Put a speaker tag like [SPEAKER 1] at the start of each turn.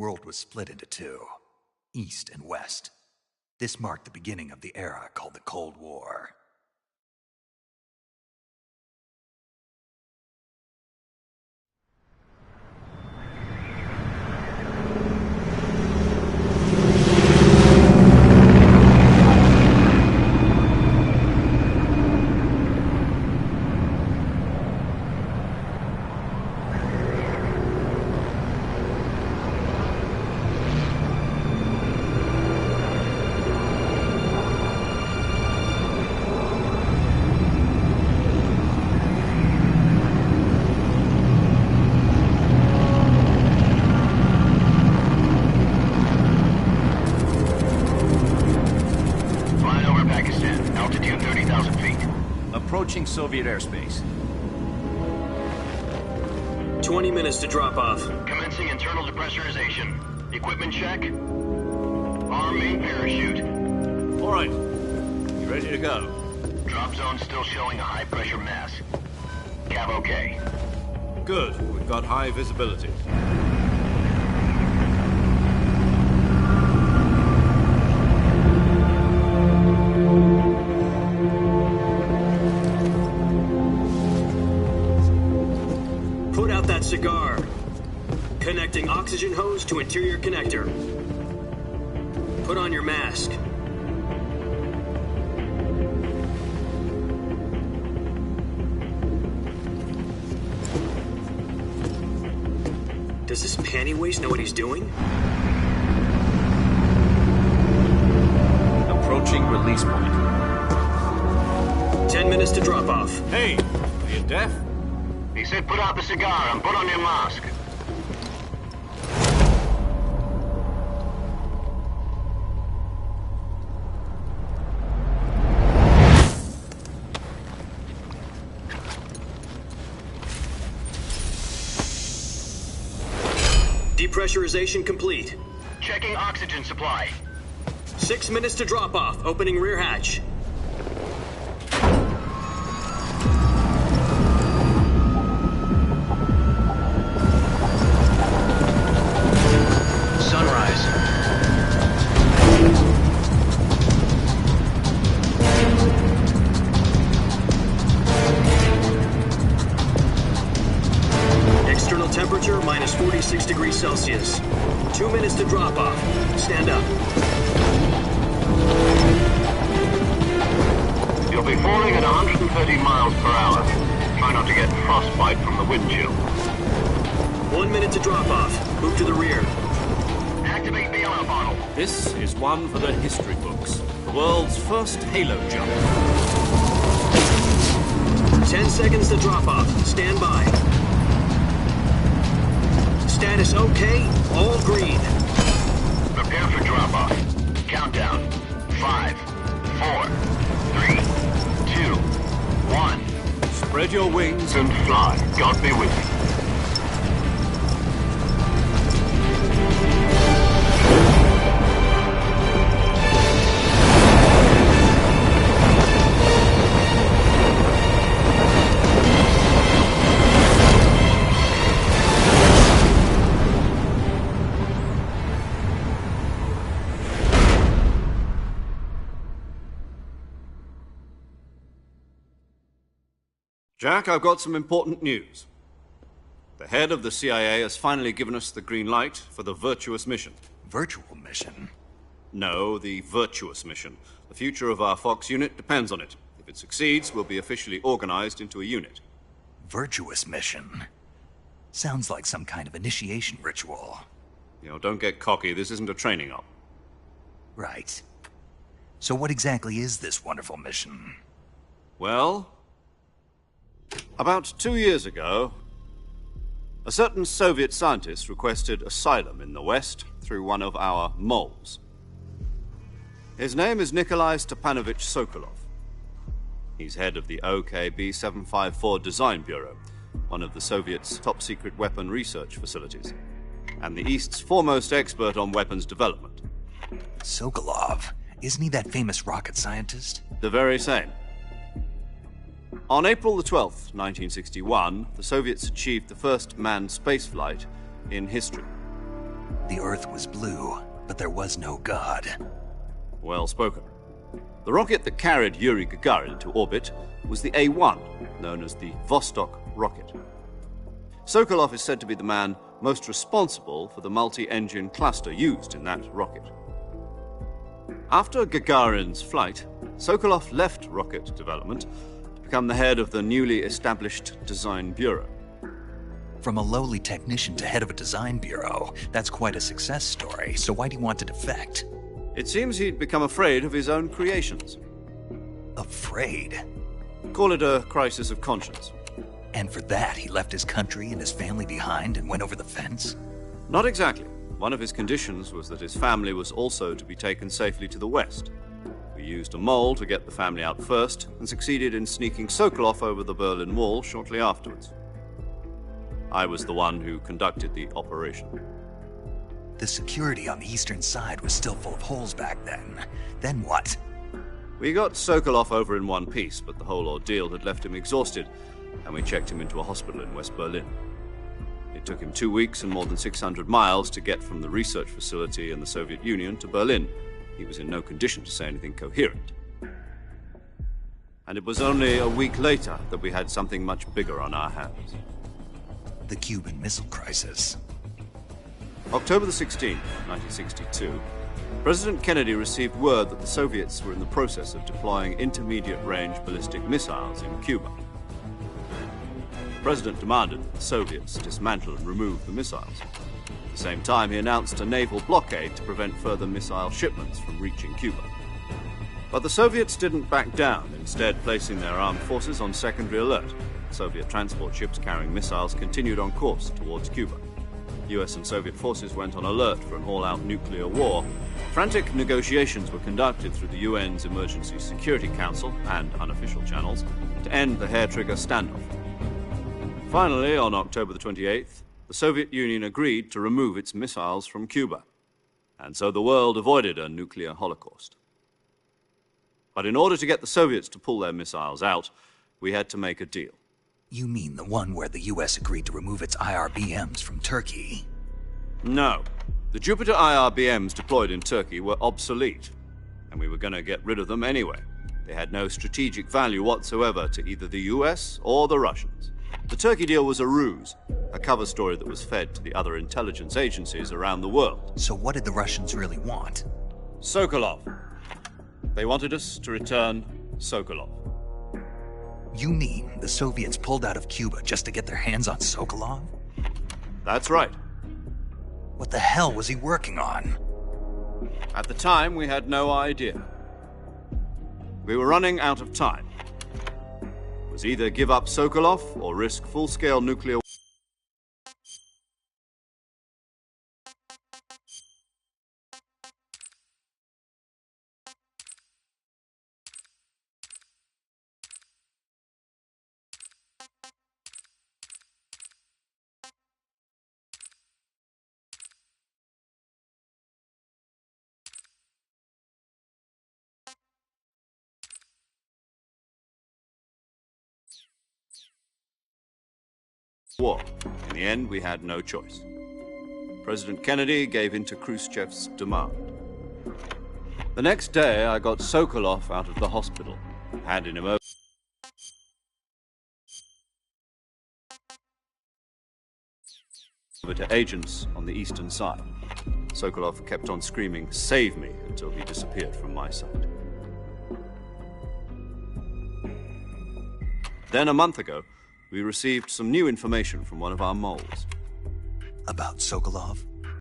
[SPEAKER 1] world was split into two, East and West. This marked the beginning of the era called the Cold War.
[SPEAKER 2] Approaching Soviet airspace.
[SPEAKER 3] 20 minutes to drop off.
[SPEAKER 4] Commencing internal depressurization. Equipment check. Arm main parachute.
[SPEAKER 2] All right. You ready to go?
[SPEAKER 4] Drop zone still showing a high pressure mass. Cav okay.
[SPEAKER 2] Good. We've got high visibility.
[SPEAKER 3] Cigar. Connecting oxygen hose to interior connector. Put on your mask. Does this panty waste know what he's doing?
[SPEAKER 2] Approaching release point.
[SPEAKER 3] 10 minutes to drop off.
[SPEAKER 2] Hey, are you deaf?
[SPEAKER 4] He said put out the cigar and put on your mask.
[SPEAKER 3] Depressurization complete.
[SPEAKER 4] Checking oxygen supply.
[SPEAKER 3] 6 minutes to drop off. Opening rear hatch. Temperature minus 46 degrees Celsius. 2 minutes to drop off. Stand up.
[SPEAKER 4] You'll be falling at 130 miles per hour. Try not to get frostbite from the wind chill.
[SPEAKER 3] 1 minute to drop off. Move to the rear.
[SPEAKER 4] Activate bailout bottle.
[SPEAKER 2] This is one for the history books. The world's first halo jump.
[SPEAKER 3] 10 seconds to drop off. Stand by. Status okay, all green.
[SPEAKER 4] Prepare for drop-off. Countdown. 5, 4, 3, 2, 1.
[SPEAKER 2] Spread your wings
[SPEAKER 4] And fly. God be with you.
[SPEAKER 2] Jack, I've got some important news. The head of the CIA has finally given us the green light for the virtuous mission.
[SPEAKER 1] Virtual mission?
[SPEAKER 2] No, the virtuous mission. The future of our Fox unit depends on it. If it succeeds, we'll be officially organized into a unit.
[SPEAKER 1] Virtuous mission? Sounds like some kind of initiation ritual.
[SPEAKER 2] You know, don't get cocky. This isn't a training op.
[SPEAKER 1] Right. So what exactly is this wonderful mission?
[SPEAKER 2] Well, about 2 years ago, a certain Soviet scientist requested asylum in the West through one of our moles. His name is Nikolai Stepanovich Sokolov. He's head of the OKB 754 Design Bureau, one of the Soviets' top-secret weapon research facilities, and the East's foremost expert on weapons development.
[SPEAKER 1] Sokolov? Isn't he that famous rocket scientist?
[SPEAKER 2] The very same. On April the 12th, 1961, the Soviets achieved the first manned spaceflight in history.
[SPEAKER 1] The Earth was blue, but there was no God.
[SPEAKER 2] Well spoken. The rocket that carried Yuri Gagarin to orbit was the A-1, known as the Vostok rocket. Sokolov is said to be the man most responsible for the multi-engine cluster used in that rocket. After Gagarin's flight, Sokolov left rocket development to become the head of the newly established Design Bureau.
[SPEAKER 1] From a lowly technician to head of a design bureau, that's quite a success story, so why'd he want to defect?
[SPEAKER 2] It seems he'd become afraid of his own creations.
[SPEAKER 1] Afraid?
[SPEAKER 2] Call it a crisis of conscience.
[SPEAKER 1] And for that, he left his country and his family behind and went over the fence?
[SPEAKER 2] Not exactly. One of his conditions was that his family was also to be taken safely to the west. We used a mole to get the family out first and succeeded in sneaking Sokolov over the Berlin Wall shortly afterwards. I was the one who conducted the operation.
[SPEAKER 1] The security on the eastern side was still full of holes back then. Then what?
[SPEAKER 2] We got Sokolov over in one piece, but the whole ordeal had left him exhausted, and we checked him into a hospital in West Berlin. It took him 2 weeks and more than 600 miles to get from the research facility in the Soviet Union to Berlin. He was in no condition to say anything coherent. And it was only a week later that we had something much bigger on our hands.
[SPEAKER 1] The Cuban Missile Crisis.
[SPEAKER 2] October the 16th, 1962, President Kennedy received word that the Soviets were in the process of deploying intermediate-range ballistic missiles in Cuba. The President demanded that the Soviets dismantle and remove the missiles. At the same time, he announced a naval blockade to prevent further missile shipments from reaching Cuba. But the Soviets didn't back down, instead placing their armed forces on secondary alert. Soviet transport ships carrying missiles continued on course towards Cuba. US and Soviet forces went on alert for an all-out nuclear war. Frantic negotiations were conducted through the UN's Emergency Security Council and unofficial channels to end the hair-trigger standoff. Finally, on October the 28th, the Soviet Union agreed to remove its missiles from Cuba, and so the world avoided a nuclear holocaust. But in order to get the Soviets to pull their missiles out, we had to make a deal.
[SPEAKER 1] You mean the one where the US agreed to remove its IRBMs from Turkey?
[SPEAKER 2] No. The Jupiter IRBMs deployed in Turkey were obsolete, and we were going to get rid of them anyway. They had no strategic value whatsoever to either the US or the Russians. The Turkey deal was a ruse, a cover story that was fed to the other intelligence agencies around the world.
[SPEAKER 1] So what did the Russians really want?
[SPEAKER 2] Sokolov. They wanted us to return Sokolov.
[SPEAKER 1] You mean the Soviets pulled out of Cuba just to get their hands on Sokolov?
[SPEAKER 2] That's right.
[SPEAKER 1] What the hell was he working on?
[SPEAKER 2] At the time, we had no idea. We were running out of time. It was either give up Sokolov or risk full-scale nuclear war. In the end, we had no choice. President Kennedy gave in to Khrushchev's demand. The next day, I got Sokolov out of the hospital, handed him over to agents on the eastern side. Sokolov kept on screaming, "Save me," until he disappeared from my sight. Then, a month ago, we received some new information from one of our moles.
[SPEAKER 1] About Sokolov?